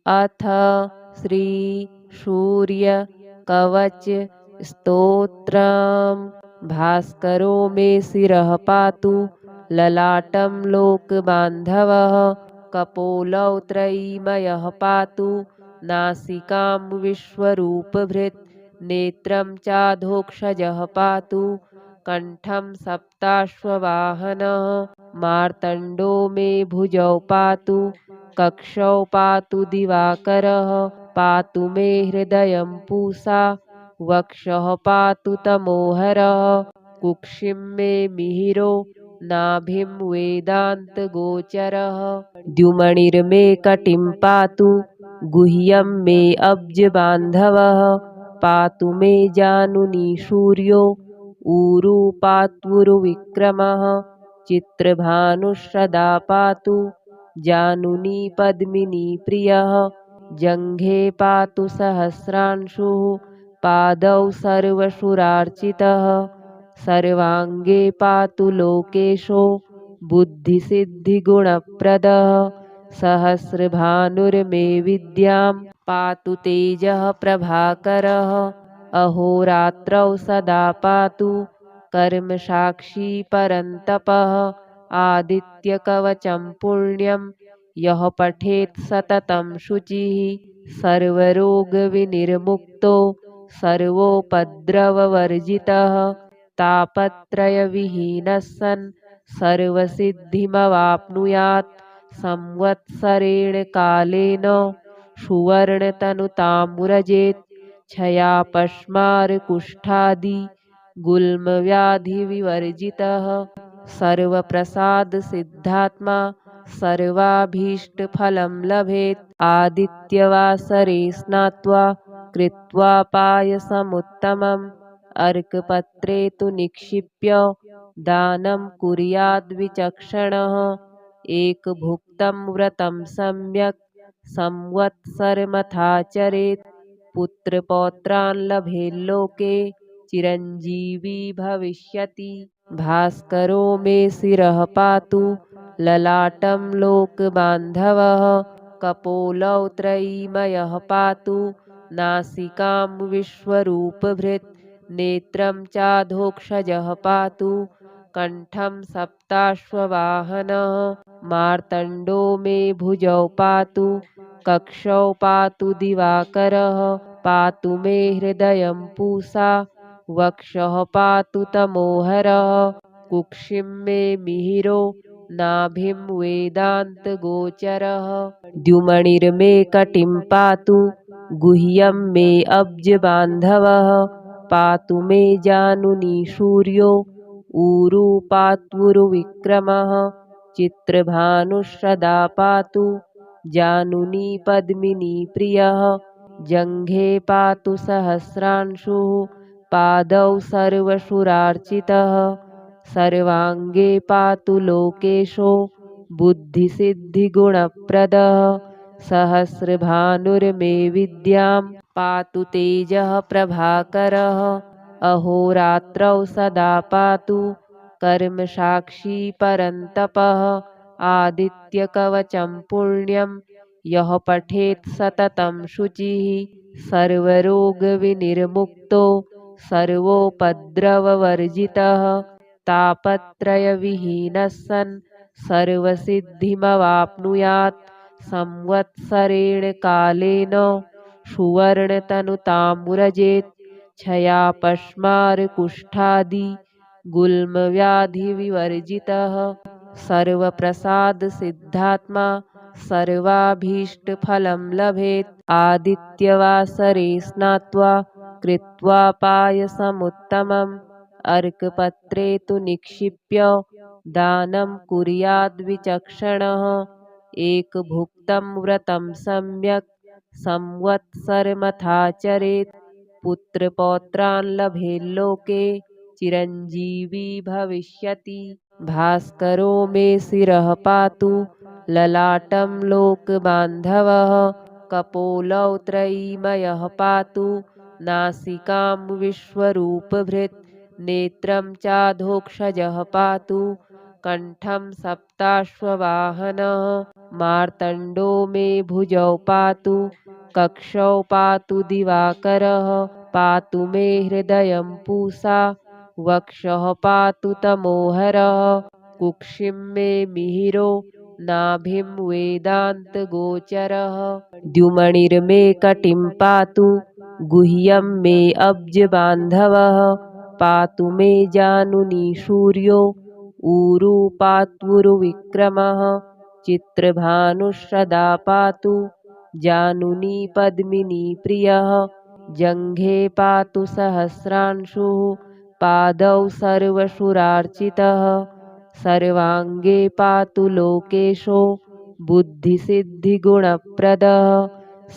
अथ श्री सूर्य कवच स्तोत्रम्। भास्करो मे शिरः पातु ललाटं लोकबान्धवः। कपोलौ त्रयीमयः पातु नासिकां विश्वरूपभृत्। नेत्रं चाधोक्षजः पातु कण्ठं सप्ताश्ववाहनः। मार्तण्डो मे भुजौ पातु कक्षौ पातु दिवाकरः। पातु मे हृदयं पूषा वक्षः पातु तमोहरः। कुक्षिं मे मिहिरो नाभिं वेदान्तगोचरः। द्युमणिर्मे कटिं पातु गुह्यं मे अब्जबान्धवः। पातु मे जानुनी सूर्यो ऊरू पात्वुरुविक्रमः। चित्रभानुः पातु जानुनी पद्मिनी प्रियः। जङ्घे पातु सहस्रांशुः पादौ सर्वसुरार्चितः। सर्वाङ्गे पातु लोकेशो बुद्धिसिद्धिगुणप्रदः। सहस्रभानुर्मे विद्यां पातु तेजः प्रभाकरः। अहोरात्रौ सदा पातु कर्मसाक्षी परन्तपः। आदित्यकवचं पुण्यं यः पठेत् सततं शुचिः। सर्वरोगविनिर्मुक्तो सर्वोपद्रववर्जितः। तापत्रयविहीनः सन् सर्वसिद्धिमवाप्नुयात्। संवत्सरेण कालेन सुवर्णतनुतामुरजेत्। क्षयापस्मारकुष्ठादि गुल्मव्याधिविवर्जितः। सर्वप्रसादसिद्धात्मा सर्वाभीष्टफलं लभेत्। आदित्यवासरे स्नात्वा कृत्वा पायसमुत्तमम् अर्कपत्रे तु निक्षिप्य दानं कुर्याद्विचक्षणः। एकभुक्तं व्रतं सम्यक् संवत्सरमथाचरेत्। पुत्रपौत्रान् लभेल्लोके चिरञ्जीवी भविष्यति। भास्करो मे शिरः पातु ललाटं लोकबान्धवः। कपोलौ त्रयीमयः पातु नासिकां विश्वरूपभृत्। नेत्रं चाधोक्षजः पातु कण्ठं सप्ताश्ववाहनः। मार्तण्डो मे भुजौ पातु कक्षौ पातु दिवाकरः। पातु मे हृदयं पूषा वक्षः पातु तमोहरः। कुक्षिं मे मिहिरो नाभिं वेदान्तगोचरः। द्युमणिर्मे कटिं पातु गुह्यं मे अब्जबान्धवः। पातु मे जानुनी सूर्यो ऊरू पात्वुरुविक्रमः। चित्रभानुः पातु जानुनी पद्मिनी प्रियः। जङ्घे पातु सहस्रांशुः पादौ सर्वसुरार्चितः। सर्वाङ्गे पातु लोकेशो बुद्धिसिद्धिगुणप्रदः। सहस्रभानुर्मे विद्यां पातु तेजः प्रभाकरः। अहोरात्रौ सदा पातु कर्मसाक्षी परन्तपः। आदित्यकवचं पुण्यं यः पठेत् सततं शुचिः। सर्वरोगविनिर्मुक्तो सर्वोपद्रववर्जितः। तापत्रयविहीनः सन् सर्वसिद्धिमवाप्नुयात्। संवत्सरेण कालेन सुवर्णतनुतामुरजेत्। क्षयापस्मारकुष्ठादि गुल्मव्याधिविवर्जितः। सर्वप्रसादसिद्धात्मा सर्वाभीष्टफलं लभेत्। आदित्यवासरे स्नात्वा कृत्वा पायसमुत्तमम् अर्कपत्रे तु निक्षिप्य दानं कुर्याद्विचक्षणः। एकभुक्तं व्रतं सम्यक् संवत्सरमथाचरेत्। पुत्रपौत्रान् लभेल्लोके चिरञ्जीवी भविष्यति। भास्करो मे शिरः पातु ललाटं लोकबान्धवः। कपोलौ त्रयीमयः पातु नासिकां विश्वरूपभृत्। नेत्रं चाधोक्षजः पातु कण्ठं सप्ताश्ववाहनः मार्तण्डो मे भुजौ पातु कक्षौ पातु दिवाकरः पातु मे हृदयं पूषा वक्षः पातु तमोहरः कुक्षिं मे मिहिरो नाभिं वेदान्तगोचरः द्युमणिर्मे कटिं पातु गुह्यं मे अब्जबान्धवः पातु मे जानुनी सूर्यो ऊरू पात्वुरुविक्रमः चित्रभानुश्रदा पातु जानुनी पद्मिनी प्रियः जङ्घे पातु सहस्रांशुः पादौ सर्वशुरार्चितः सर्वाङ्गे पातु लोकेशो बुद्धिसिद्धिगुणप्रदः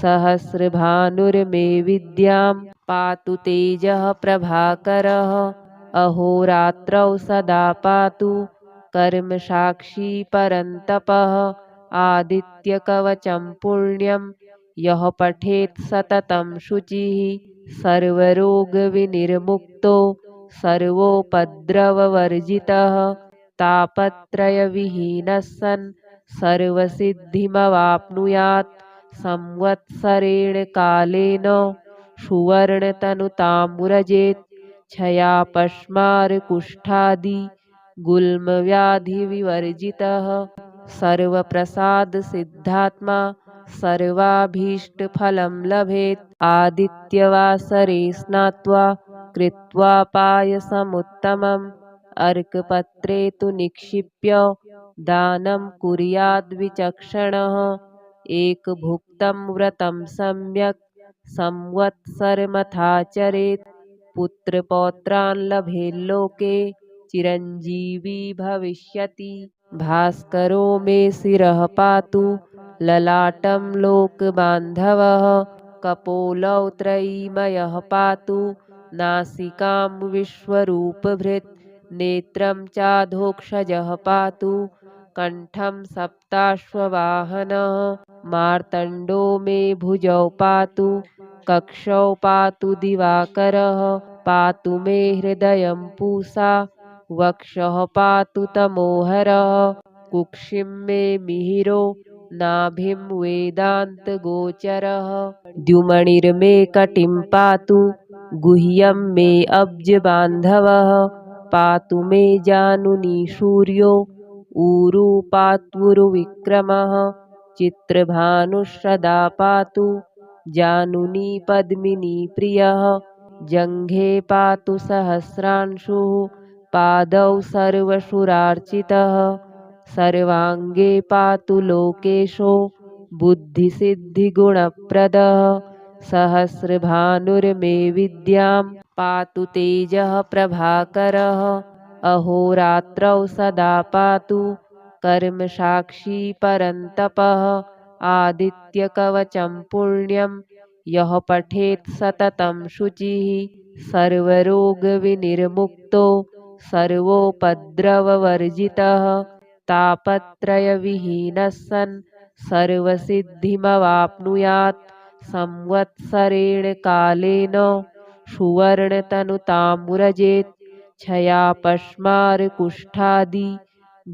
सहस्रभानुर्मे विद्यां पातु तेजः प्रभाकरः अहोरात्रौ सदा पातु कर्मसाक्षी परन्तपः आदित्यकवचं पुण्यं यः पठेत् सततं शुचिः सर्वरोगविनिर्मुक्तो सर्वोपद्रववर्जितः तापत्रयविहीनः सन् सर्वसिद्धिमवाप्नुयात् संवत्सरेण कालेन सुवर्णतनुतामुरजेत् क्षयापश्मारकुष्ठादि गुल्मव्याधिविवर्जितः सर्वप्रसादसिद्धात्मा सर्वाभीष्टफलं लभेत् आदित्यवासरे स्नात्वा कृत्वा पायसमुत्तमम् अर्कपत्रे तु निक्षिप्य दानं कुर्याद्विचक्षणः एकभुक्तं व्रतं सम्यक् संवत्सरमथाचरेत् पुत्रपौत्रान् लभेल्लोके चिरञ्जीवी भविष्यति भास्करो मे शिरः पातु ललाटं लोकबान्धवः कपोलौ त्रयीमयः पातु नासिकां विश्वरूपभृत् नेत्रं चाधोक्षजः पातु कण्ठं सप्ताश्ववाहनः मार्तण्डो मे भुजौ पातु कक्षौ पातु दिवाकरः पातु मे हृदयं पूषा वक्षः पातु तमोहरः कुक्षिं मे मिहिरो नाभिं वेदान्तगोचरः द्युमणिर्मे कटिं पातु गुह्यं मे अब्जबान्धवः पातु मे जानुनी सूर्यो ऊरू पात्वुरुविक्रमः चित्रभानुश्रदा पातु जानुनी पद्मिनी प्रियः जङ्घे पातु सहस्रांशुः पादौ सर्वशुरार्चितः सर्वाङ्गे पातु लोकेशो बुद्धिसिद्धिगुणप्रदः सहस्रभानुर्मे विद्यां पातु तेजः प्रभाकरः अहोरात्रौ सदा पातु कर्मसाक्षी परन्तपः आदित्यकवचं पुण्यं यः पठेत् सततं शुचिः सर्वरोगविनिर्मुक्तो सर्वोपद्रववर्जितः तापत्रयविहीनः सन् सर्वसिद्धिमवाप्नुयात् संवत्सरेण कालेन सुवर्णतनुतामुरजेत् क्षयापश्मारकुष्ठादि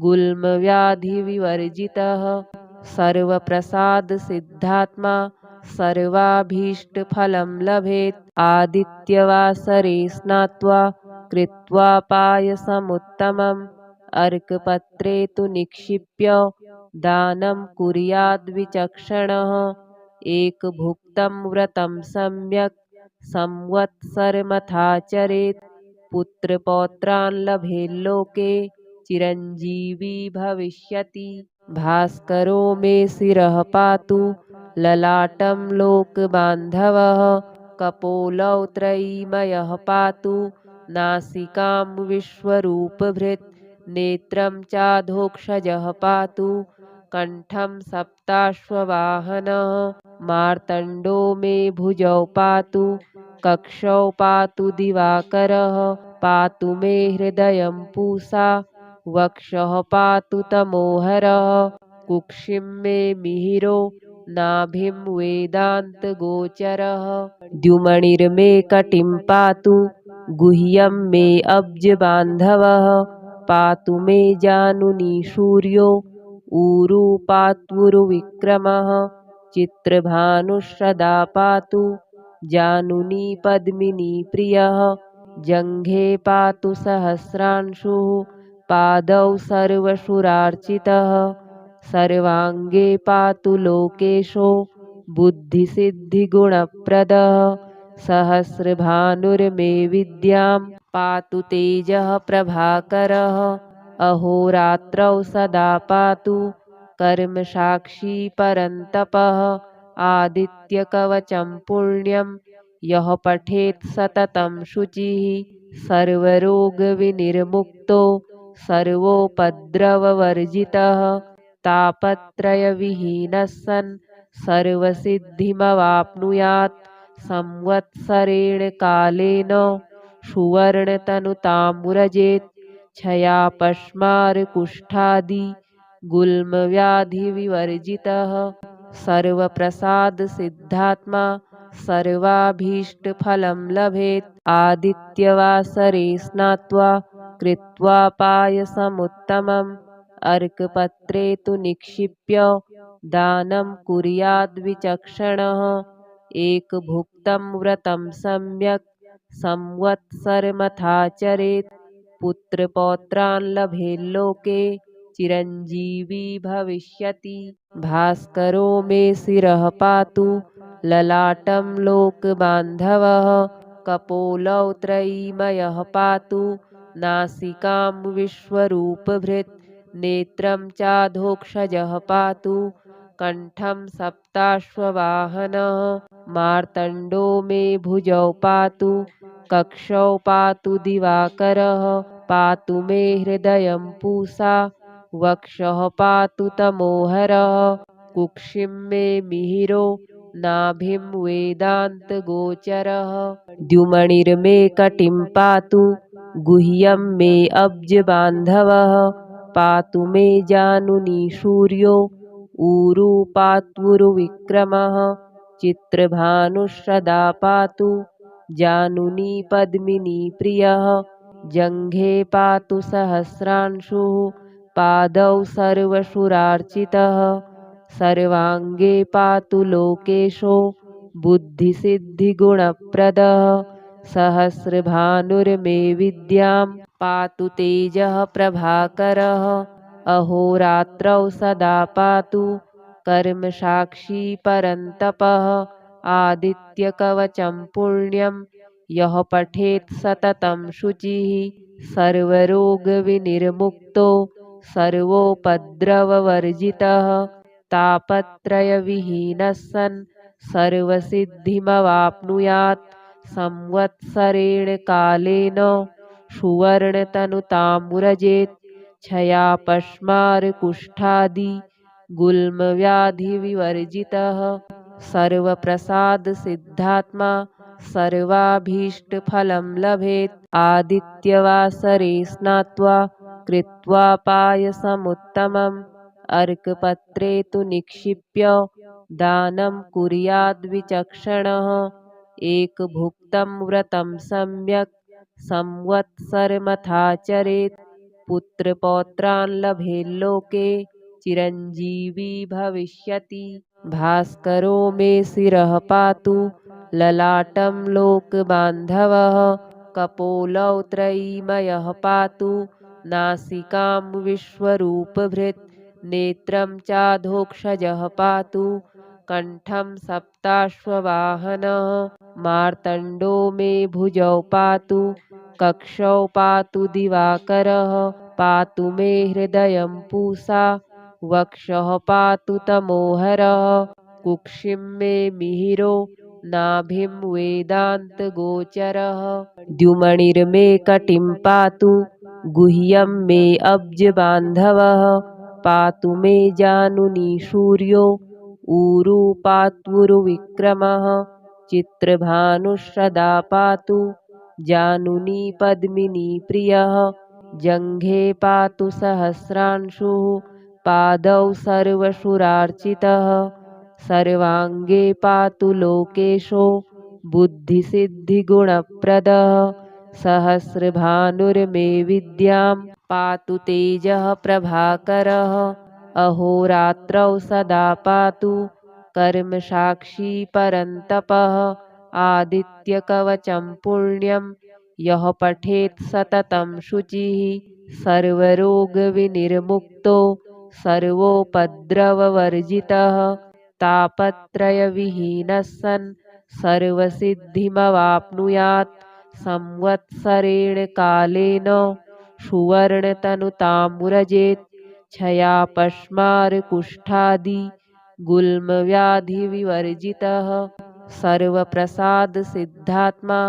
गुल्मव्याधिविवर्जितः सर्वप्रसादसिद्धात्मा सर्वाभीष्टफलं लभेत् आदित्यवासरे स्नात्वा कृत्वा पायसमुत्तमम् अर्कपत्रे तु निक्षिप्य दानं कुर्याद्विचक्षणः एकभुक्तं व्रतं सम्यक् संवत्सरमथाचरेत् पुत्रपौत्रान् लभेल्लोके चिरञ्जीवी भविष्यति भास्करो मे शिरः पातु ललाटं लोकबान्धवः कपोलौ त्रयीमयः पातु नासिकां विश्वरूपभृत् नेत्रं चाधोक्षजः पातु कण्ठं सप्ताश्ववाहनः मार्तण्डो मे भुजौ पातु कक्षौ पातु दिवाकरः पातु मे हृदयं पूषा वक्षः पातु तमोहरः कुक्षिं मे मिहिरो नाभिं वेदान्तगोचरः द्युमणिर्मे कटिं पातु गुह्यं मे अब्जबान्धवः पातु मे जानुनी सूर्यो ऊरू पात्वुरुविक्रमः चित्रभानुश्रदा पातु जानुनी पद्मिनी प्रियः जङ्घे पातु सहस्रांशुः पादौ सर्वशुरार्चितः सर्वाङ्गे पातु लोकेशो बुद्धिसिद्धिगुणप्रदः सहस्रभानुर्मे विद्यां पातु तेजः प्रभाकरः अहोरात्रौ सदा पातु कर्मसाक्षी परन्तपः आदित्यकवचं पुण्यं यः पठेत् सततं शुचिः सर्वरोगविनिर्मुक्तो सर्वोपद्रववर्जितः तापत्रयविहीनः सन् सर्वसिद्धिमवाप्नुयात् संवत्सरेण कालेन सुवर्णतनुतामुरजेत् क्षयापश्मारकुष्ठादि गुल्मव्याधिविवर्जितः सर्वप्रसादसिद्धात्मा सर्वाभीष्टफलं लभेत् आदित्यवासरे स्नात्वा कृत्वा पायसमुत्तमम् अर्कपत्रे तु निक्षिप्य दानं कुर्याद्विचक्षणः एकभुक्तं व्रतं सम्यक् संवत्सरमथाचरेत् पुत्रपौत्रान् लभेल्लोके चिरञ्जीवी भविष्यति भास्करो मे शिरः पातु ललाटं लोकबान्धवः कपोलौ त्रयीमयः पातु नासिकां विश्वरूपभृत् नेत्रं चाधोक्षजः पातु कण्ठं सप्ताश्ववाहनः मार्तण्डो मे भुजौ पातु कक्षौ पातु दिवाकरः पातु मे हृदयं पूषा वक्षः पातु तमोहरः कुक्षिं मे मिहिरो नाभिं वेदान्तगोचरः द्युमणिर्मे कटिं पातु गुह्यं मे अब्जबान्धवः पातु मे जानुनी सूर्यो ऊरू पात्वुरुविक्रमः चित्रभानुश्रदा पातु जानुनी पद्मिनी प्रियः जङ्घे पातु सहस्रांशुः पादौ सर्वशुरार्चितः सर्वाङ्गे पातु लोकेशो बुद्धिसिद्धिगुणप्रदः सहस्रभानुर्मे विद्यां पातु तेजः प्रभाकरः अहोरात्रौ सदा पातु कर्मसाक्षी परन्तपः आदित्यकवचं पुण्यं यः पठेत् सततं शुचिः सर्वरोगविनिर्मुक्तो सर्वोपद्रववर्जितः तापत्रयविहीनः सन् सर्वसिद्धिमवाप्नुयात् संवत्सरेण कालेन सुवर्णतनुतामुरजेत् क्षयापश्मारकुष्ठादि गुल्मव्याधिविवर्जितः सर्वप्रसादसिद्धात्मा सर्वाभीष्टफलं लभेत् आदित्यवासरे स्नात्वा कृत्वा पायसमुत्तमम् अर्कपत्रे तु निक्षिप्य दानं कुर्याद्विचक्षणः एकभुक्तं व्रतं सम्यक् संवत्सरमथाचरेत् पुत्रपौत्रान् लभेल्लोके चिरञ्जीवी भविष्यति भास्करो मे शिरः पातु ललाटं लोकबान्धवः कपोलौ त्रयीमयः पातु नासिकां विश्वरूपभृत् नेत्रं चाधोक्षजः पातु कण्ठं सप्ताश्ववाहनः मार्तण्डो मे भुजौ पातु कक्षौ पातु दिवाकरः पातु मे हृदयं पूषा वक्षः पातु तमोहरः कुक्षिं मे मिहिरो नाभिं वेदान्तगोचरः द्युमणिर्मे कटिं पातु गुह्यं मे अब्जबान्धवः पातु मे जानुनी सूर्यो ऊरू पात्वुरुविक्रमः चित्रभानुश्रदा पातु जानुनी पद्मिनी प्रियः जङ्घे पातु सहस्रांशुः पादौ सर्वशुरार्चितः सर्वाङ्गे पातु लोकेशो बुद्धिसिद्धिगुणप्रदः सहस्रभानुर्मे विद्यां पातु तेजः प्रभाकरः अहोरात्रौ सदा पातु कर्मसाक्षी परन्तपः आदित्यकवचं पुण्यं यः पठेत् सततं शुचिः सर्वरोगविनिर्मुक्तो सर्वोपद्रववर्जितः तापत्रयविहीनः सन् सर्वसिद्धिमवाप्नुयात् संवत्सरेण कालेन सुवर्णतनुतामुरजेत् क्षयापश्मारकुष्ठादि गुल्मव्याधिविवर्जितः सर्वप्रसादसिद्धात्मा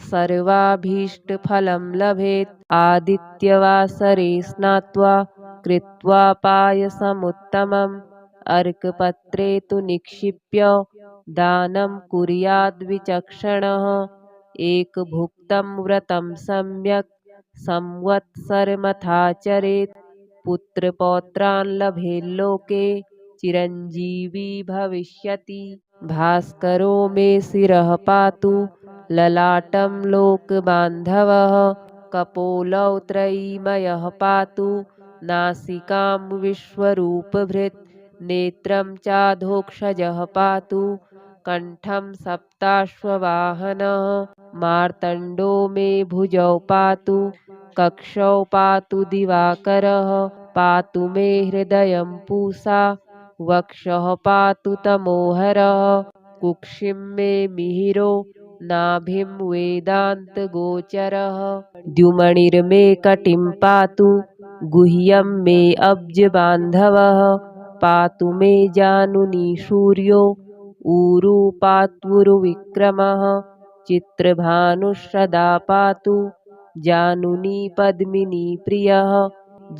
सर्वाभीष्टफलं लभेत् आदित्यवासरे स्नात्वा कृत्वा पायसमुत्तमम् अर्कपत्रे तु निक्षिप्य दानं कुर्याद्विचक्षणः एकभुक्तं व्रतं सम्यक् संवत्सरमथाचरेत् पुत्रपौत्रान् लभेल्लोके चिरञ्जीवी भविष्यति भास्करो मे शिरः पातु ललाटं लोकबान्धवः कपोलौ त्रयीमयः पातु नासिकां विश्वरूपभृत् नेत्रं चाधोक्षजः पातु कण्ठं सप्ताश्ववाहनः मार्तण्डो मे भुजौ पातु कक्षौ पातु दिवाकरः पातु मे हृदयं पूषा वक्षः पातु तमोहरः कुक्षिं मे मिहिरो नाभिं वेदान्तगोचरः द्युमणिर्मे कटिं पातु गुह्यं मे अब्जबान्धवः पातु मे जानुनी सूर्यो ऊरू पात्वुरुविक्रमः चित्रभानुः पातु जानुनी पद्मिनी प्रियः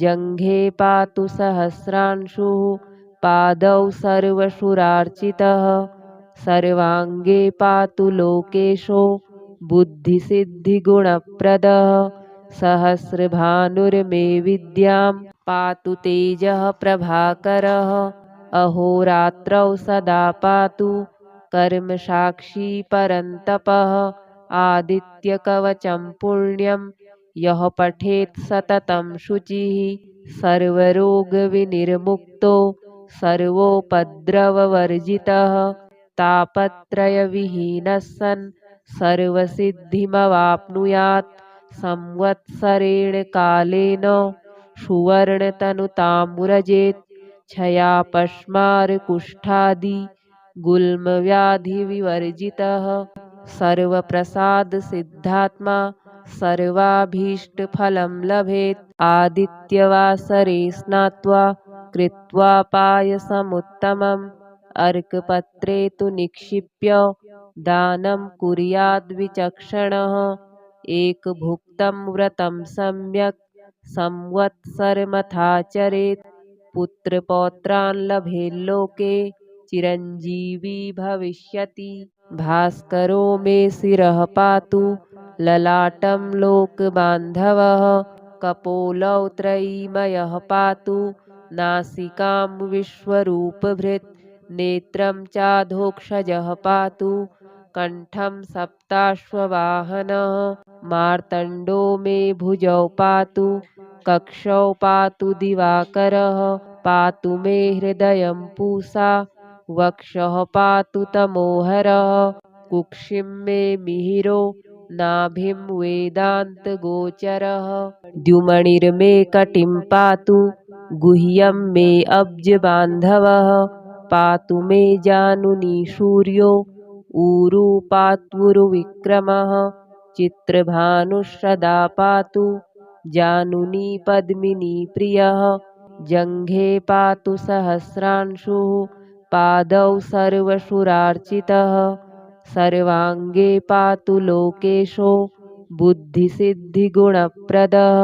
जङ्घे पातु सहस्रांशुः पादौ सर्वसुरार्चितः सर्वाङ्गे पातु लोकेशो बुद्धिसिद्धिगुणप्रदः सहस्रभानुर्मे विद्यां पातु तेजः प्रभाकरः अहोरात्रौ सदा पातु कर्मसाक्षी परन्तपः आदित्यकवचं पुण्यं यः पठेत् सततं शुचिः सर्वरोगविनिर्मुक्तो सर्वोपद्रववर्जितः तापत्रयविहीनः सन् सर्वसिद्धिमवाप्नुयात् संवत्सरेण कालेन सुवर्णतनुतामुरजेत् क्षयापश्मारकुष्ठादि गुल्मव्याधिविवर्जितः सर्वप्रसादसिद्धात्मा सर्वाभीष्टफलं लभेत् आदित्यवासरे स्नात्वा कृत्वा पायसमुत्तमम् अर्कपत्रे तु निक्षिप्य दानं कुर्याद्विचक्षणः एकभुक्तं व्रतं सम्यक् संवत्सरमथाचरेत् पुत्रपौत्रान् लभेल्लोके चिरञ्जीवी भविष्यति भास्करो मे शिरः पातु ललाटं लोकबान्धवः कपोलौ त्रयीमयः पातु नासिकां विश्वरूपभृत् नेत्रं चाधोक्षजः पातु कण्ठं सप्ताश्ववाहनः मार्तण्डो मे भुजौ पातु कक्षौ पातु दिवाकरः पातु मे हृदयं पूषा वक्षः पातु तमोहरः कुक्षिं मे मिहिरो नाभिं वेदान्तगोचरः द्युमणिर्मे कटिं पातु गुह्यं मे अब्जबान्धवः पातु मे जानुनी सूर्यो ऊरू पात्वुरुविक्रमः चित्रभानुः पातु जानुनी पद्मिनी प्रियः जङ्घे पातु सहस्रांशुः पादौ सर्वसुरार्चितः सर्वाङ्गे पातु लोकेशो बुद्धिसिद्धिगुणप्रदः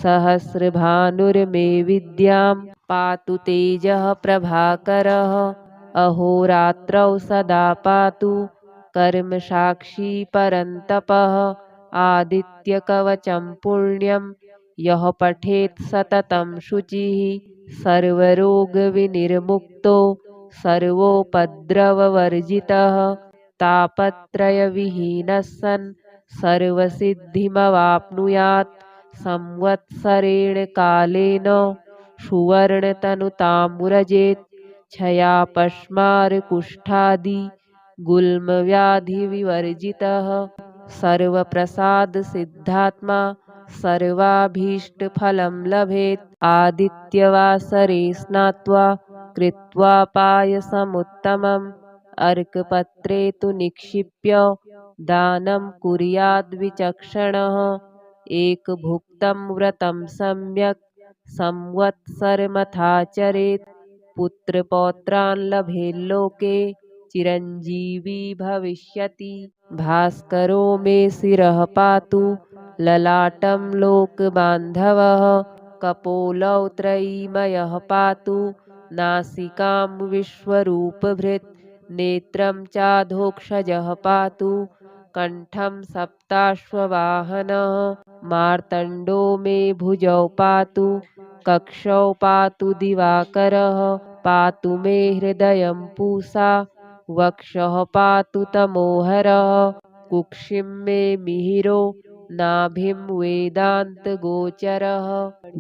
सहस्रभानुर्मे विद्यां पातु तेजः प्रभाकरः अहोरात्रौ सदा पातु कर्मसाक्षी परन्तपः आदित्यकवचं पुण्यं यः पठेत् सततं शुचिः सर्वरोगविनिर्मुक्तो सर्वोपद्रववर्जितः तापत्रयविहीनः सन् सर्वसिद्धिमवाप्नुयात् संवत्सरेण कालेन सुवर्णतनुतामुरजेत् क्षयापश्मारकुष्ठादि गुल्मव्याधिविवर्जितः सर्वप्रसादसिद्धात्मा सर्वाभीष्टफलं लभेत् आदित्यवासरे स्नात्वा कृत्वा पायसमुत्तमम् अर्कपत्रे तु निक्षिप्य दानं कुर्याद्विचक्षणः एकभुक्तं व्रतं सम्यक् संवत्सरमथाचरेत् पुत्रपौत्रान् लभेल्लोके चिरञ्जीवी भविष्यति भास्करो मे शिरः पातु ललाटं लोकबान्धवः कपोलौ त्रयीमयः पातु नासिकां विश्वरूपभृत् नेत्रं चाधोक्षजः पातु कण्ठं सप्ताश्ववाहनः मार्तण्डो मे भुजौ पातु कक्षौ पातु दिवाकरः पातु मे हृदयं पूषा वक्षः पातु तमोहरः कुक्षिं मे मिहिरो नाभिं वेदान्तगोचरः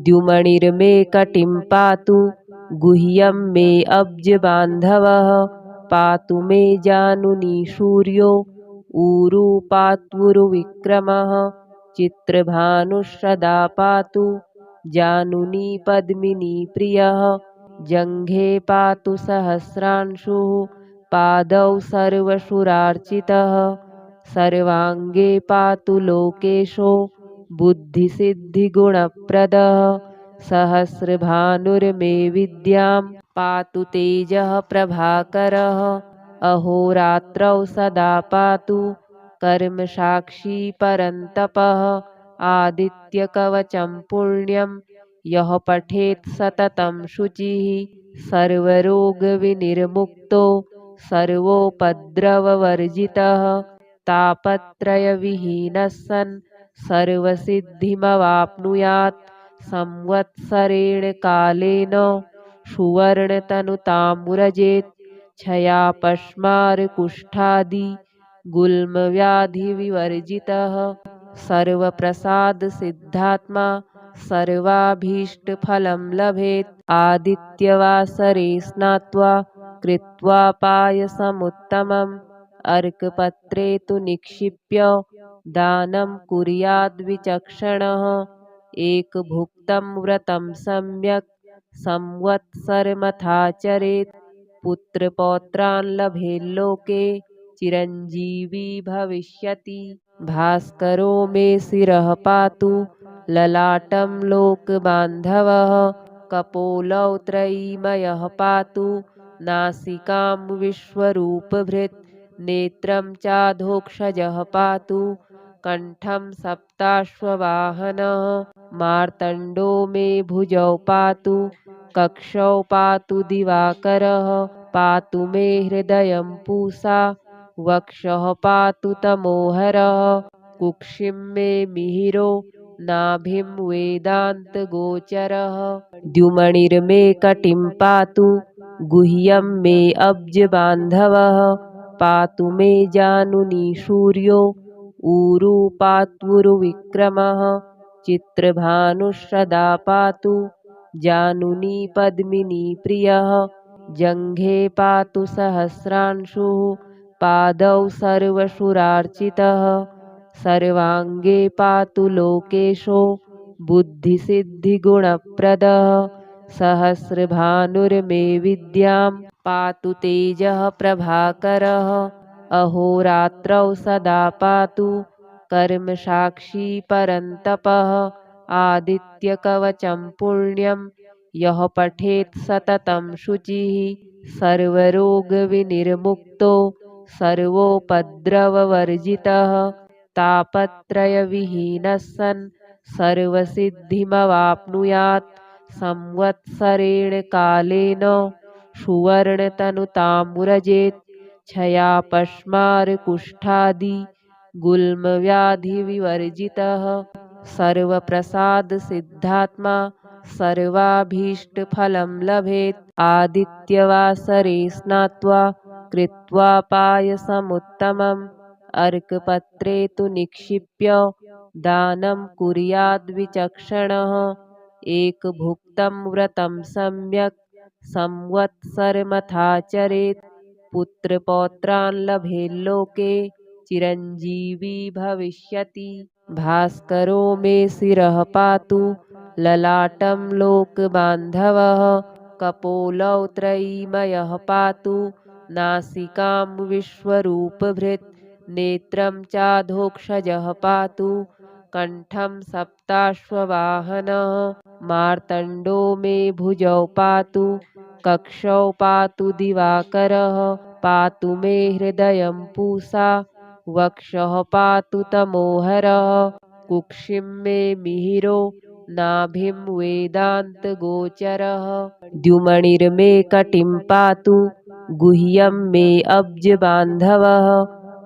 द्युमणिर्मे कटिं पातु गुह्यं मे अब्जबान्धवः पातु मे जानुनी सूर्यो ऊरू पात्वुरुविक्रमः चित्रभानुश्रदा पातु जानुनी पद्मिनी प्रियः जङ्घे पातु सहस्रांशुः पादौ सर्वशुरार्चितः सर्वाङ्गे पातु लोकेशो बुद्धिसिद्धिगुणप्रदः सहस्रभानुर्मे विद्यां पातु तेजः प्रभाकरः अहोरात्रौ सदा पातु कर्मसाक्षी परन्तपः आदित्यकवचं पुण्यं यः पठेत् सततं शुचिः सर्वरोगविनिर्मुक्तो सर्वोपद्रववर्जितः तापत्रयविहीनः सन् सर्वसिद्धिमवाप्नुयात् संवत्सरेण कालेन सुवर्णतनुतामुरजेत् क्षयापश्मारकुष्ठादि गुल्मव्याधिविवर्जितः सर्वप्रसादसिद्धात्मा सर्वाभीष्टफलं लभेत् आदित्यवासरे स्नात्वा कृत्वा पायसमुत्तमम् अर्कपत्रे तु निक्षिप्य दानं कुर्याद्विचक्षणः एकभुक्तं व्रतं सम्यक् संवत्सरमथाचरेत् पुत्रपौत्रान् लभेल्लोके चिरञ्जीवी भविष्यति भास्करो मे शिरः पातु ललाटं लोकबान्धवः कपोलौ त्रयीमयः पातु नासिकां विश्वरूपभृत् नेत्रं चाधोक्षजः पातु कण्ठं सप्ताश्ववाहनः मार्तण्डो मे भुजौ पातु कक्षौ पातु दिवाकरः पातु मे हृदयं पूषा वक्षः पातु तमोहरः कुक्षिं मे मिहिरो नाभिं वेदान्तगोचरः द्युमणिर्मे कटिं पातु गुह्यं मे अब्जबान्धवः पातु मे जानुनी सूर्यो ऊरू पात्वुरुविक्रमः चित्रभानुश्रदा पातु जानुनी पद्मिनी प्रियः जङ्घे पातु सहस्रांशुः पादौ सर्वशुरार्चितः सर्वाङ्गे पातु लोकेशो बुद्धिसिद्धिगुणप्रदः सहस्रभानुर्मे विद्यां पातु तेजः प्रभाकरः अहोरात्रौ सदा पातु कर्मसाक्षी परन्तपः आदित्यकवचं पुण्यं यः पठेत् सततं शुचिः सर्वरोगविनिर्मुक्तो सर्वोपद्रववर्जितः तापत्रयविहीनः सन् सर्वसिद्धिमवाप्नुयात् संवत्सरेण कालेन सुवर्णतनुतामुरजेत् क्षयापश्मारकुष्ठादि गुल्मव्याधिविवर्जितः सर्वप्रसादसिद्धात्मा सर्वाभीष्टफलं लभेत् आदित्यवासरे स्नात्वा कृत्वा पायसमुत्तमम् अर्कपत्रे तु निक्षिप्य दानं कुर्याद्विचक्षणः एकभुक्तं व्रतं सम्यक् संवत्सरमथाचरेत् पुत्रपौत्रान् लभेल्लोके चिरञ्जीवी भविष्यति। भास्करो मे शिरः पातु ललाटं लोकबान्धवः कपोलौ त्रयीमयः पातु नासिकां विश्वरूपभृत् नेत्रं चाधोक्षजः पातु कण्ठं सप्ताश्ववाहनः मार्तण्डो मे भुजौ पातु कक्षौ पातु दिवाकरः पातु मे हृदयं पूषा वक्षः पातु तमोहरः कुक्षिं मे मिहिरो नाभिं वेदान्तगोचरः द्युमणिर्मे कटिं पातु गुह्यं मे अब्जबान्धवः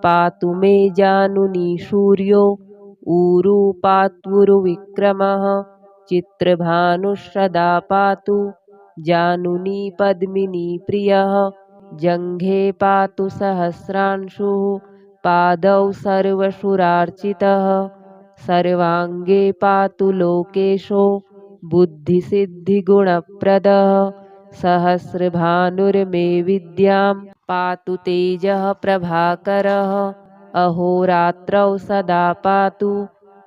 पातु मे जानुनी सूर्यो ऊरू पात्वुरुविक्रमः चित्रभानुश्रदा पातु जानुनी पद्मिनी प्रियः जङ्घे पातु सहस्रांशुः पादौ सर्वशुरार्चितः सर्वाङ्गे पातु लोकेशो बुद्धिसिद्धिगुणप्रदः सहस्रभानुर्मे विद्यां पातु तेजः प्रभाकरः अहोरात्रौ सदा पातु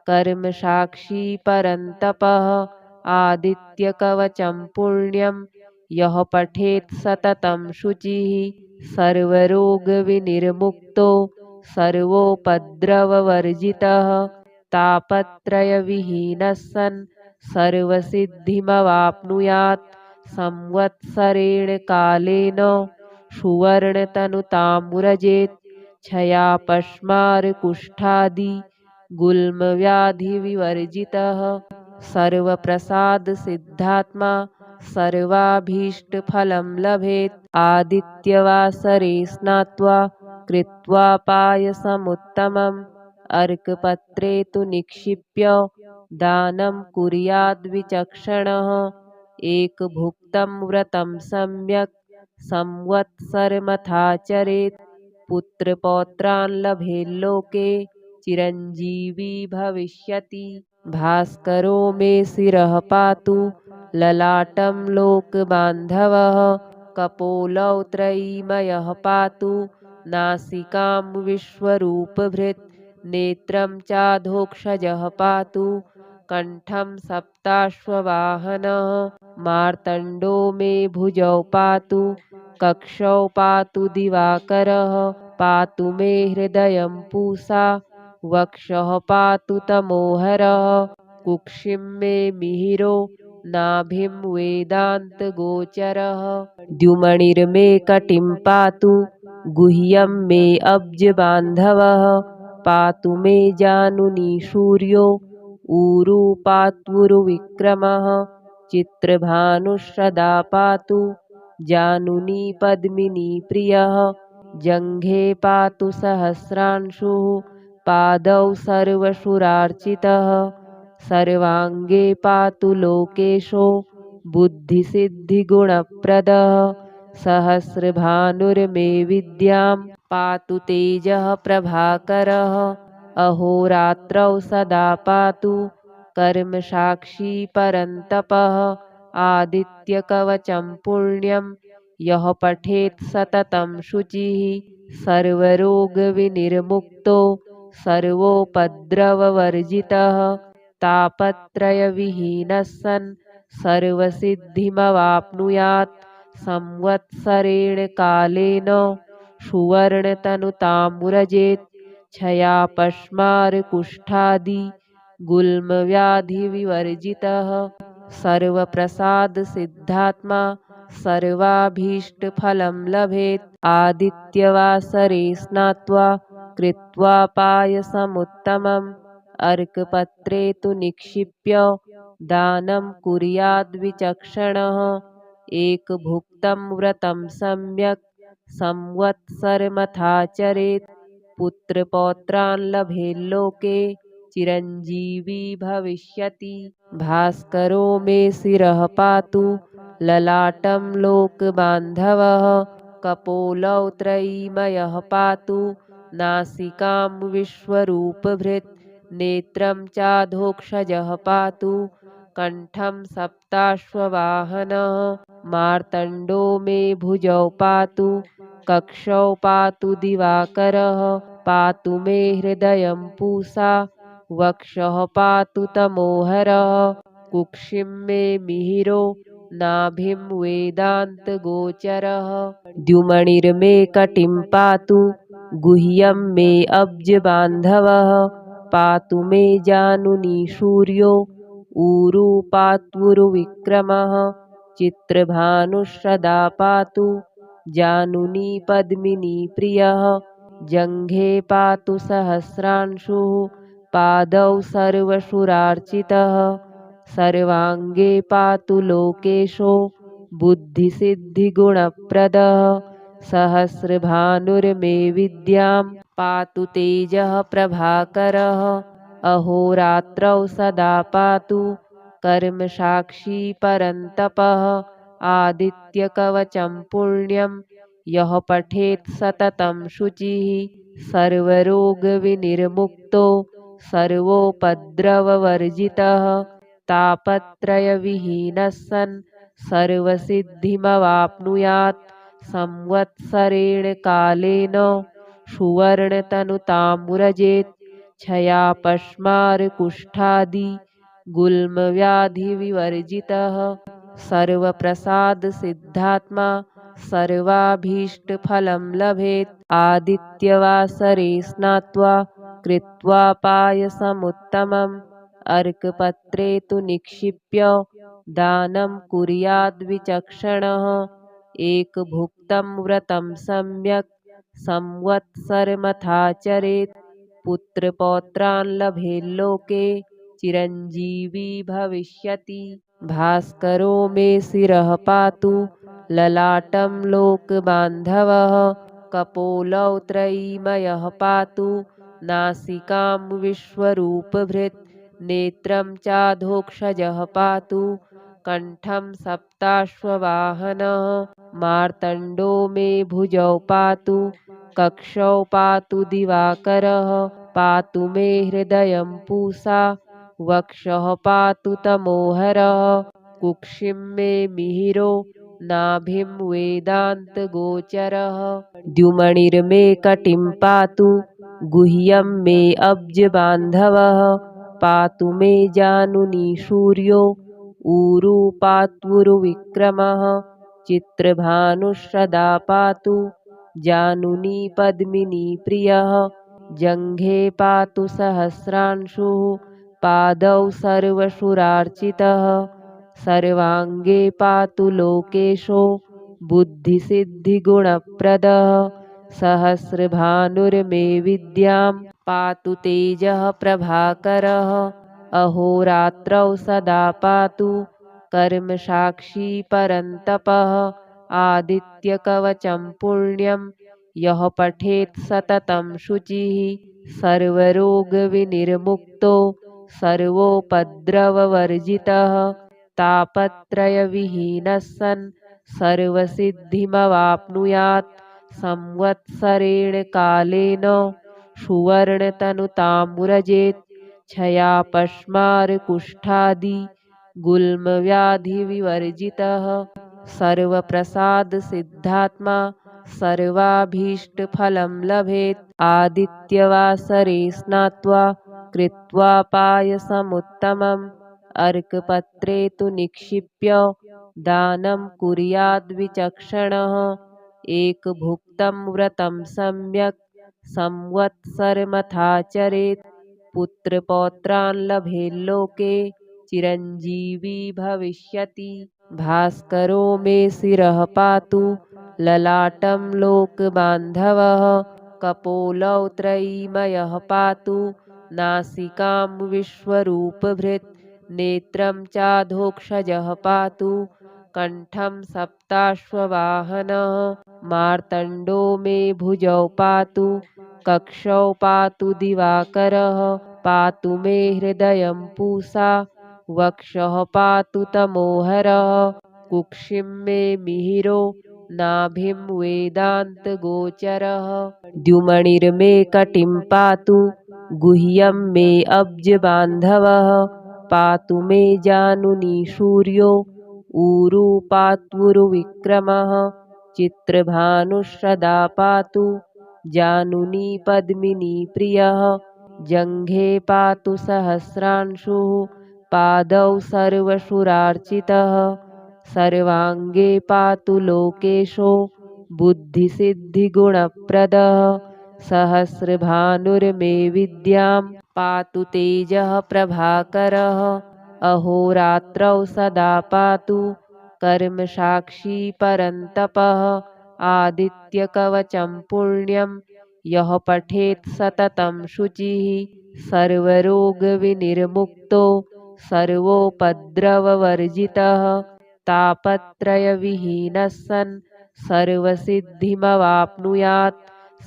कर्मसाक्षी परन्तपः आदित्यकवचं पुण्यं यः पठेत् सततं शुचिः सर्वरोगविनिर्मुक्तो सर्वोपद्रववर्जितः तापत्रयविहीनः सन् सर्वसिद्धिमवाप्नुयात् संवत्सरेण कालेन सुवर्णतनुतामुरजेत् क्षयापश्मारकुष्ठादि गुल्मव्याधिविवर्जितः सर्वप्रसादसिद्धात्मा सर्वाभीष्टफलं लभेत् आदित्यवासरे स्नात्वा कृत्वा पायसमुत्तमम् अर्कपत्रे तु निक्षिप्य दानं कुर्याद्विचक्षणः एकभुक्तं व्रतं सम्यक् संवत्सरमथाचरेत् पुत्रपौत्रान् लभेल्लोके चिरञ्जीवी भविष्यति। भास्करो मे शिरः पातु ललाटं लोकबान्धवः कपोलौ त्रयीमयः पातु नासिकां विश्वरूपभृत् नेत्रं चाधोक्षजः पातु कण्ठं सप्ताश्ववाहनः मार्तण्डो मे भुजौ पातु कक्षौ पातु दिवाकरः पातु मे हृदयं पूषा वक्षः पातु तमोहरः कुक्षिं मे मिहिरो नाभिं वेदान्तगोचरः द्युमणिर्मे कटिं पातु गुह्यं मे अब्जबान्धवः पातु मे जानुनी सूर्यो ऊरू पात्वुरुविक्रमः चित्रभानुश्रदा पातु जानुनी पद्मिनी प्रियः जङ्घे पातु सहस्रांशुः पादौ सर्वशुरार्चितः सर्वाङ्गे पातु लोकेशो बुद्धिसिद्धिगुणप्रदः सहस्रभानुर्मे विद्यां पातु तेजः प्रभाकरः अहोरात्रौ सदा पातु कर्मसाक्षी परन्तपः आदित्यकवचं पुण्यं यः पठेत् सततं शुचिः सर्वरोगविनिर्मुक्तो सर्वोपद्रववर्जितः तापत्रयविहीनः सन् सर्वसिद्धिमवाप्नुयात् संवत्सरेण कालेन सुवर्णतनुतामुरजेत् क्षयापश्मारकुष्ठादि गुल्मव्याधिविवर्जितः सर्वप्रसादसिद्धात्मा सर्वाभीष्टफलं लभेत् आदित्यवासरे स्नात्वा कृत्वा पायसमुत्तमम् अर्कपत्रे तु निक्षिप्य दानं कुर्याद्विचक्षणः एकभुक्तं व्रतं सम्यक् संवत्सरमथाचरेत् पुत्रपौत्रान् लभेल्लोके चिरञ्जीवी भविष्यति। भास्करो मे शिरः पातु ललाटं लोकबान्धवः कपोलौ त्रयीमयः पातु नासिकां विश्वरूपभृत् नेत्रं चाधोक्षजः पातु कण्ठं सप्ताश्ववाहनः मार्तण्डो मे भुजौ पातु कक्षौ पातु दिवाकरः पातु मे हृदयं पूषा वक्षः पातु तमोहरः कुक्षिं मे मिहिरो नाभिं वेदान्तगोचरः द्युमणिर्मे कटिं पातु गुह्यं मे अब्जबान्धवः पातु मे जानुनी सूर्यो ऊरू पात्वुरुविक्रमः चित्रभानुश्रदा पातु जानुनी पद्मिनी प्रियः जङ्घे पातु सहस्रांशुः पादौ सर्वशुरार्चितः सर्वाङ्गे पातु लोकेशो बुद्धिसिद्धिगुणप्रदः सहस्रभानुर्मे विद्यां पातु तेजः प्रभाकरः अहोरात्रौ सदा पातु कर्मसाक्षी परन्तपः आदित्यकवचं पुण्यं यः पठेत् सततं शुचिः सर्वरोगविनिर्मुक्तो सर्वोपद्रववर्जितः तापत्रयविहीनः सन् सर्वसिद्धिमवाप्नुयात् संवत्सरेण कालेन सुवर्णतनुतामुरजेत् क्षयापश्मारकुष्ठादि गुल्मव्याधिविवर्जितः सर्वप्रसादसिद्धात्मा सर्वाभीष्टफलं लभेत् आदित्यवासरे स्नात्वा कृत्वा पायसमुत्तमम् अर्कपत्रे तु निक्षिप्य दानं कुर्याद्विचक्षणः एकभुक्तं व्रतं सम्यक् संवत्सरमथाचरेत् पुत्रपौत्रान् लभेल्लोके चिरञ्जीवी भविष्यति भास्करो मे शिरः पातु ललाटं लोकबान्धवः कपोलौ त्रयीमयः पातु नासिकां विश्वरूपभृत् नेत्रं चाधोक्षजः पातु कण्ठं सप्ताश्ववाहनः मार्तण्डो मे भुजौ पातु कक्षौ पातु दिवाकरः पातु मे हृदयं पूषा वक्षः पातु तमोहरः कुक्षिं मे मिहिरो नाभिं वेदान्तगोचरः द्युमणिर्मे कटिं पातु गुह्यं मे अब्जबान्धवः पातु मे जानुनी सूर्यो ऊरू पात्वुरुविक्रमः चित्रभानुश्रदा पातु जानुनी पद्मिनी प्रियः जङ्घे पातु सहस्रांशुः पादौ सर्वशुरार्चितः सर्वाङ्गे पातु लोकेशो बुद्धिसिद्धिगुणप्रदः सहस्रभानुर्मे विद्यां पातु तेजः प्रभाकरः अहोरात्रौ सदा पातु कर्मसाक्षी परन्तपः आदित्यकवचं पुण्यं यः पठेत् सततं शुचिः सर्वरोगविनिर्मुक्तो सर्वोपद्रववर्जितः तापत्रयविहीनः सन् सर्वसिद्धिमवाप्नुयात् संवत्सरेण कालेन सुवर्णतनुतामुरजेत् क्षयापश्मारकुष्ठादि गुल्मव्याधिविवर्जितः सर्वप्रसादसिद्धात्मा सर्वाभीष्टफलं लभेत् आदित्यवासरे स्नात्वा कृत्वा पायसमुत्तमम् अर्कपत्रे तु निक्षिप्य दानं कुर्याद्विचक्षणः एकभुक्तं व्रतं सम्यक् संवत्सरमथाचरेत् पुत्रपौत्रान् लभेल्लोके चिरञ्जीवी भविष्यति भास्करो मे शिरः पातु ललाटं लोकबान्धवः कपोलौ त्रयीमयः पातु नासिकां विश्वरूपभृत् नेत्रं चाधोक्षजः पातु कण्ठं सप्ताश्ववाहनः मार्तण्डो मे भुजौ पातु कक्षौ पातु दिवाकरः पातु मे हृदयं पूषा वक्षः पातु तमोहरः कुक्षिं मे मिहिरो नाभिं वेदान्तगोचरः द्युमणिर्मे कटिं पातु गुह्यं मे अब्जबान्धवः पातु मे जानुनी सूर्यो ऊरू पात्वुरुविक्रमः चित्रभानुश्रदा पातु जानुनी पद्मिनी प्रियः जङ्घे पातु सहस्रांशुः पादौ सर्वशुरार्चितः सर्वाङ्गे पातु लोकेशो बुद्धिसिद्धिगुणप्रदः सहस्रभानुर्मे विद्यां पातु तेजः प्रभाकरः अहोरात्रौ सदा पातु कर्मसाक्षी परन्तपः आदित्यकवचं पुण्यं यः पठेत् सततं शुचिः सर्वरोगविनिर्मुक्तो सर्वोपद्रववर्जितः तापत्रयविहीनः सन् सर्वसिद्धिमवाप्नुयात्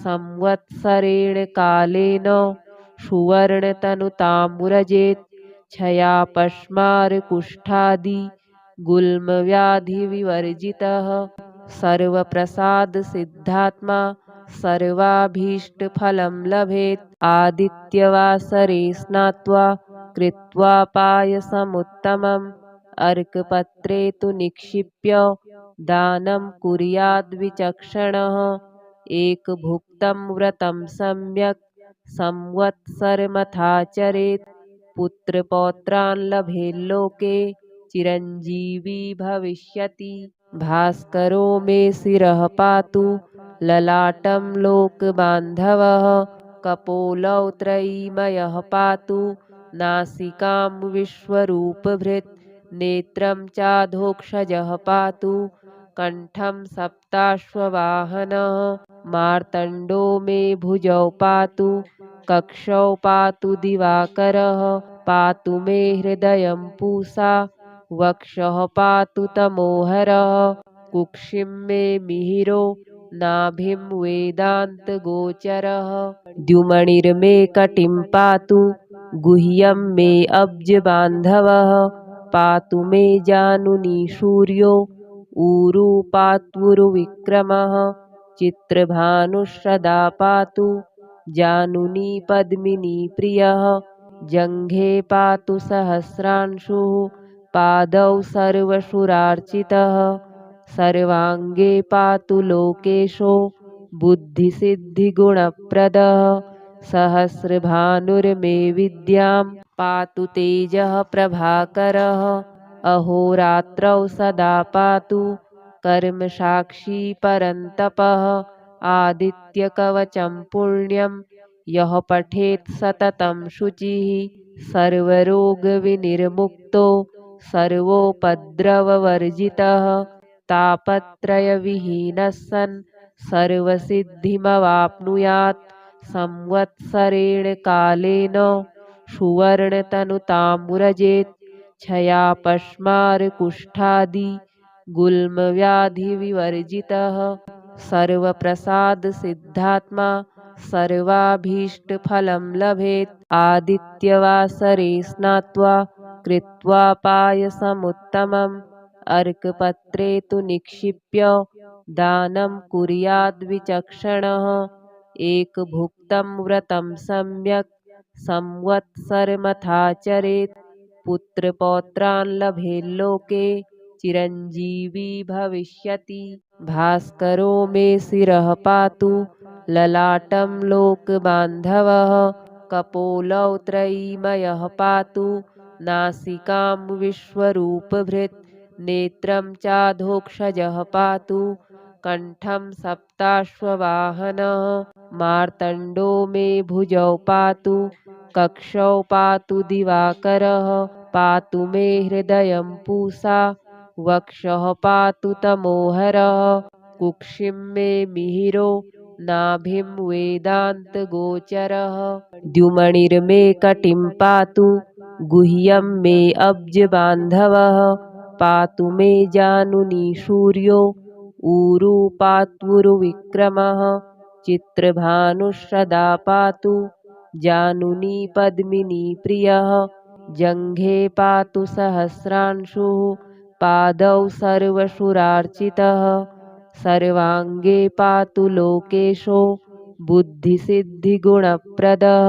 संवत्सरेण कालेन सुवर्णतनुतामुरजेत् क्षयापश्मारकुष्ठादि गुल्मव्याधिविवर्जितः सर्वप्रसादसिद्धात्मा सर्वाभीष्टफलं लभेत् आदित्यवासरे स्नात्वा कृत्वा पायसमुत्तमम् अर्कपत्रे तु निक्षिप्य दानं कुर्याद्विचक्षणः एकभुक्तं व्रतं सम्यक् संवत्सरमथाचरेत् पुत्रपौत्रान् लभेल्लोके चिरञ्जीवी भविष्यति भास्करो मे शिरः पातु ललाटं लोकबान्धवः कपोलौ त्रयीमयः पातु नासिकां विश्वरूपभृत् नेत्रं चाधोक्षजः पातु कण्ठं सप्ताश्ववाहनः मार्तण्डो मे भुजौ पातु कक्षौ पातु दिवाकरः पातु मे हृदयं पूषा वक्षः पातु तमोहरः कुक्षिं मे मिहिरो नाभिं वेदान्तगोचरः द्युमणिर्मे कटिं पातु गुह्यं मे अब्जबान्धवः पातु मे जानुनी सूर्यो ऊरू पात्वुरुविक्रमः चित्रभानुश्रदा पातु जानुनी पद्मिनी प्रियः जङ्घे पातु सहस्रांशुः पादौ सर्वशुरार्चितः सर्वाङ्गे पातु लोकेशो बुद्धिसिद्धिगुणप्रदः सहस्रभानुर्मे विद्यां पातु तेजः प्रभाकरः अहोरात्रौ सदा पातु कर्मसाक्षी परन्तपः आदित्यकवचं पुण्यं यः पठेत् सततं शुचिः सर्वरोगविनिर्मुक्तो सर्वोपद्रववर्जितः तापत्रयविहीनः सन् सर्वसिद्धिमवाप्नुयात् संवत्सरेण कालेन सुवर्णतनुतामुरजेत् क्षयापश्मारकुष्ठादि गुल्मव्याधिविवर्जितः सर्वप्रसादसिद्धात्मा सर्वाभीष्टफलं लभेत् आदित्यवासरे स्नात्वा कृत्वा पायसमुत्तमम् अर्कपत्रे तु निक्षिप्य दानं कुर्याद्विचक्षणः एकभुक्तं व्रतं सम्यक् संवत्सरमथाचरेत् पुत्रपौत्रान् लभेल्लोके चिरञ्जीवी भविष्यति भास्करो मे शिरः पातु ललाटं लोकबान्धवः कपोलौ त्रयीमयः पातु नासिकां विश्वरूपभृत् नेत्रं चाधोक्षजः पातु कण्ठं सप्ताश्ववाहनः मार्तण्डो मे भुजौ पातु कक्षौ पातु दिवाकरः पातु मे हृदयं पूषा वक्षः पातु तमोहरः कुक्षिं मे मिहिरो नाभिं वेदान्तगोचरः द्युमणिर्मे कटिं पातु गुह्यं मे अब्जबान्धवः पातु मे जानुनी सूर्यो ऊरू पात्वुरुविक्रमः चित्रभानुश्रदा पातु जानुनी पद्मिनी प्रियः जङ्घे पातु सहस्रांशुः पादौ सर्वशुरार्चितः सर्वाङ्गे पातु लोकेशो बुद्धिसिद्धिगुणप्रदः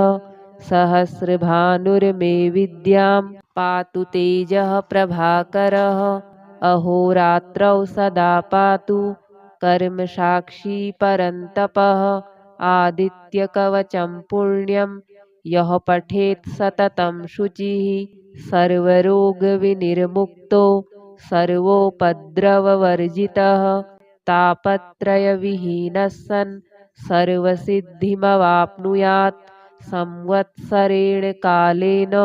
सहस्रभानुर्मे विद्यां पातु तेजः प्रभाकरः अहोरात्रौ सदा पातु कर्मसाक्षी परन्तपः आदित्यकवचं पुण्यं यः पठेत् सततं शुचिः सर्वरोगविनिर्मुक्तो सर्वोपद्रववर्जितः तापत्रयविहीनः सन् सर्वसिद्धिमवाप्नुयात् संवत्सरेण कालेन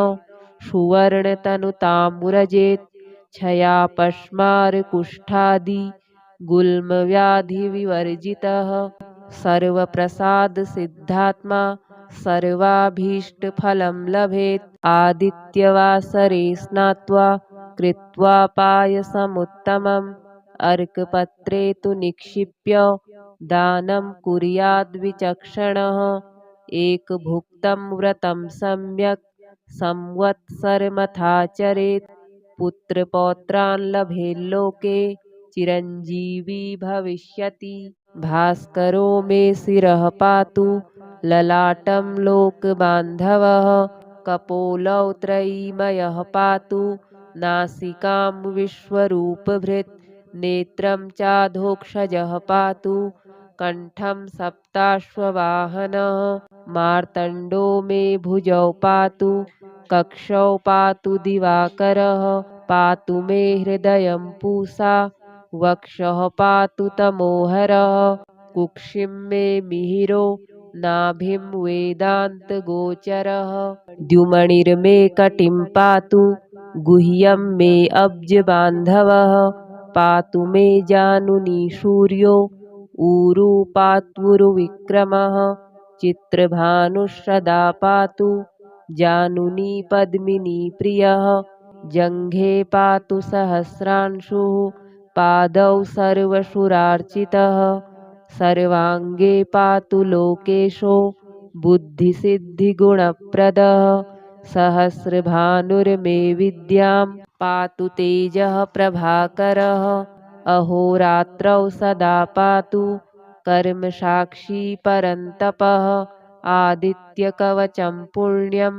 सुवर्णतनुतामुरजेत् क्षयापश्मारकुष्ठादि गुल्मव्याधिविवर्जितः सर्वप्रसादसिद्धात्मा सर्वाभीष्टफलं लभेत् आदित्यवासरे स्नात्वा कृत्वा पायसमुत्तमम् अर्कपत्रे तु निक्षिप्य दानं कुर्याद्विचक्षणः एकभुक्तं व्रतं सम्यक् संवत्सरमथाचरेत् पुत्रपौत्रान् लभेल्लोके चिरञ्जीवी भविष्यति भास्करो मे शिरः पातु ललाटं लोकबान्धवः कपोलौ त्रयीमयः पातु नासिकां विश्वरूपभृत् नेत्रं चाधोक्षजः पातु कण्ठं सप्ताश्ववाहनः मार्तण्डो मे भुजौ पातु कक्षौ पातु दिवाकरः पातु मे हृदयं पूषा वक्षः पातु तमोहरः कुक्षिं मे मिहिरो नाभिं वेदान्तगोचरः द्युमणिर्मे कटिं पातु गुह्यं मे अब्जबान्धवः पातु मे जानुनी सूर्यो ऊरू पात्वुरुविक्रमः चित्रभानुः पातु जानुनी पद्मिनी प्रियः जङ्घे पातु सहस्रांशुः पादौ सर्वसुरार्चितः सर्वाङ्गे पातु लोकेशो बुद्धिसिद्धिगुणप्रदः सहस्रभानुर्मे विद्यां पातु तेजः प्रभाकरः अहोरात्रौ सदा पातु कर्मसाक्षी परन्तपः आदित्यकवचं पुण्यं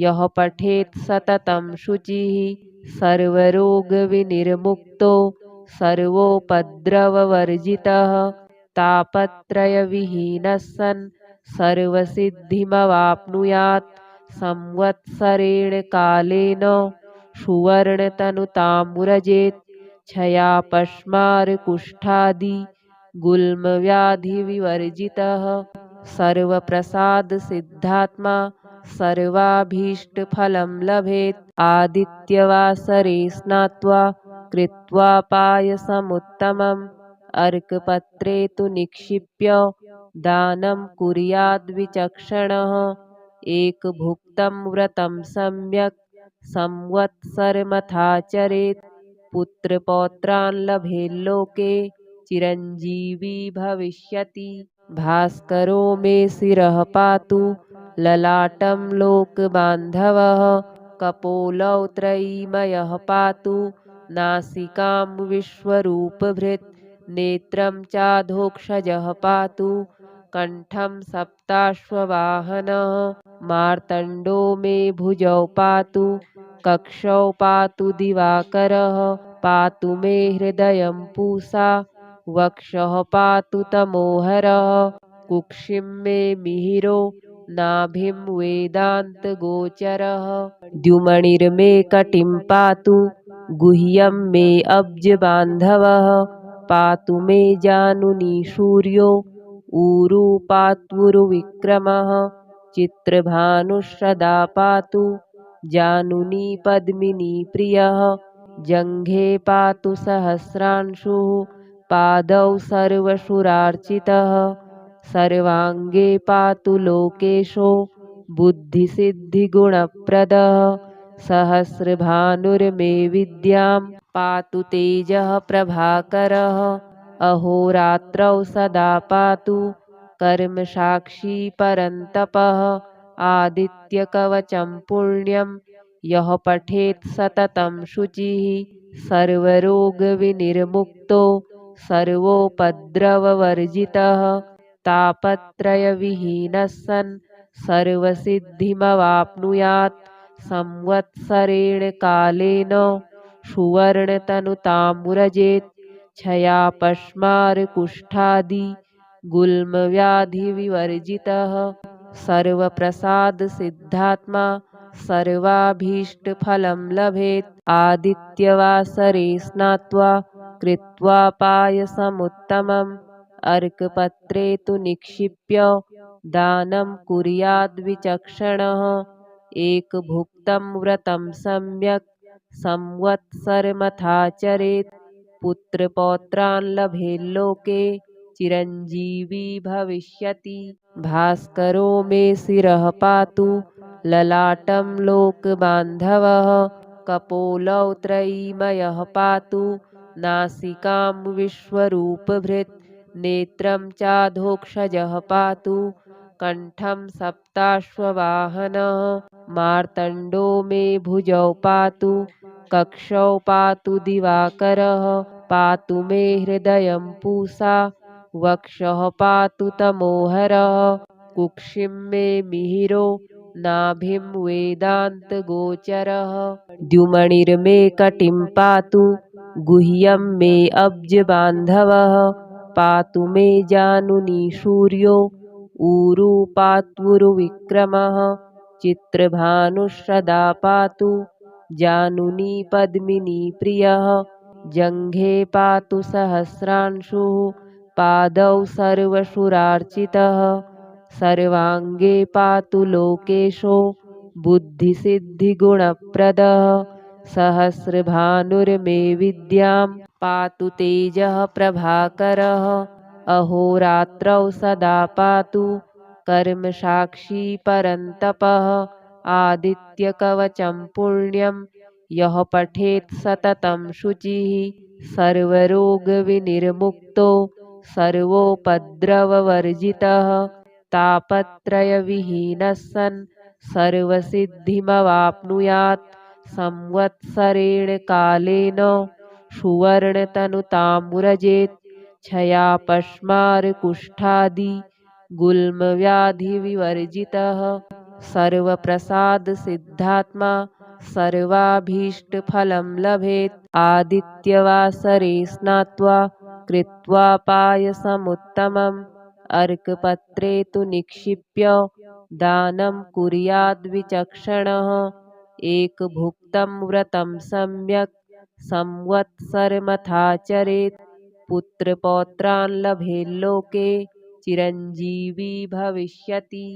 यः पठेत् सततं शुचिः सर्वरोगविनिर्मुक्तो सर्वोपद्रववर्जितः तापत्रयविहीनः सन् सर्वसिद्धिमवाप्नुयात् संवत्सरेण कालेन सुवर्णतनुतामुरजेत् क्षयापश्मारकुष्ठादि गुल्मव्याधिविवर्जितः सर्वप्रसादसिद्धात्मा सर्वाभीष्टफलं लभेत् आदित्यवासरे स्नात्वा कृत्वा पायसमुत्तमम् अर्कपत्रे तु निक्षिप्य दानं कुर्याद्विचक्षणः एकभुक्तं व्रतं सम्यक् संवत्सरमथाचरेत् पुत्रपौत्रान् लभेल्लोके चिरञ्जीवी भविष्यति भास्करो मे शिरः पातु ललाटं लोकबान्धवः कपोलौ त्रयीमयः पातु नासिकां विश्वरूपभृत् नेत्रं चाधोक्षजः पातु कण्ठं सप्ताश्ववाहनः मार्तण्डो मे भुजौ पातु कक्षौ पातु दिवाकरः पातु मे हृदयं पूषा वक्षः पातु तमोहरः कुक्षिं मे मिहिरो नाभिं वेदान्तगोचरः द्युमणिर्मे कटिं पातु गुह्यं मे अब्जबान्धवः पातु मे जानुनी सूर्यो ऊरू पात्वुरुविक्रमः चित्रभानुः पातु जानुनी पद्मिनी प्रियः जङ्घे पातु सहस्रांशुः पादौ सर्वसुरार्चितः सर्वाङ्गे पातु लोकेशो बुद्धिसिद्धिगुणप्रदः सहस्रभानुर्मे विद्यां पातु तेजः प्रभाकरः अहोरात्रौ सदा पातु कर्मसाक्षी परन्तपः आदित्यकवचं पुण्यं यः पठेत् सततं शुचिः सर्वरोगविनिर्मुक्तो सर्वोपद्रववर्जितः तापत्रयविहीनः सन् सर्वसिद्धिमवाप्नुयात् संवत्सरेण कालेन सुवर्णतनुतामुरजेत् क्षयापश्मारकुष्ठादि गुल्मव्याधिविवर्जितः सर्वप्रसादसिद्धात्मा सर्वाभीष्टफलं लभेत् आदित्यवासरे स्नात्वा कृत्वा पायसमुत्तमम् अर्कपत्रे तु निक्षिप्य दानं कुर्याद्विचक्षणः एकभुक्तं व्रतं सम्यक् संवत्सरमथाचरेत् पुत्रपौत्रान् लभेल्लोके चिरञ्जीवी भविष्यति। भास्करो मे शिरः पातु ललाटं लोकबान्धवः कपोलौ त्रयीमयः पातु नासिकां विश्वरूपभृत् नेत्रं चाधोक्षजः पातु कण्ठं सप्ताश्ववाहनः मार्तण्डो मे भुजौ पातु कक्षौ पातु दिवाकरः पातु मे हृदयं पूषा वक्षः पातु तमोहरः कुक्षिं मे मिहिरो नाभिं वेदान्तगोचरः द्युमणिर्मे कटिं पातु गुह्यं मे अब्जबान्धवः पातु मे जानुनी सूर्यो ऊरू पात्वुरुविक्रमः चित्रभानुः पातु जानुनी पद्मिनी प्रियः जङ्घे पातु सहस्रांशुः पादौ सर्वसुरार्चितः सर्वाङ्गे पातु लोकेशो बुद्धिसिद्धिगुणप्रदः सहस्रभानुर्मे विद्यां पातु तेजः प्रभाकरः अहोरात्रौ सदा पातु कर्मसाक्षी परन्तपः आदित्यकवचं पुण्यं यः पठेत् सततं शुचिः सर्वरोगविनिर्मुक्तो सर्वोपद्रववर्जितः तापत्रयविहीनः सन् सर्वसिद्धिमवाप्नुयात् संवत्सरेण कालेन सुवर्णतनुतामुरजेत् क्षयापश्मारकुष्ठादि गुल्मव्याधिविवर्जितः सर्वप्रसादसिद्धात्मा सर्वाभीष्टफलं लभेत् आदित्यवासरे स्नात्वा कृत्वा पायसमुत्तमम् अर्कपत्रे तु निक्षिप्य दानं कुर्याद्विचक्षणः एकभुक्तं व्रतं सम्यक् संवत्सरमथाचरेत् पुत्रपौत्रान् लभेल्लोके चिरञ्जीवी भविष्यति।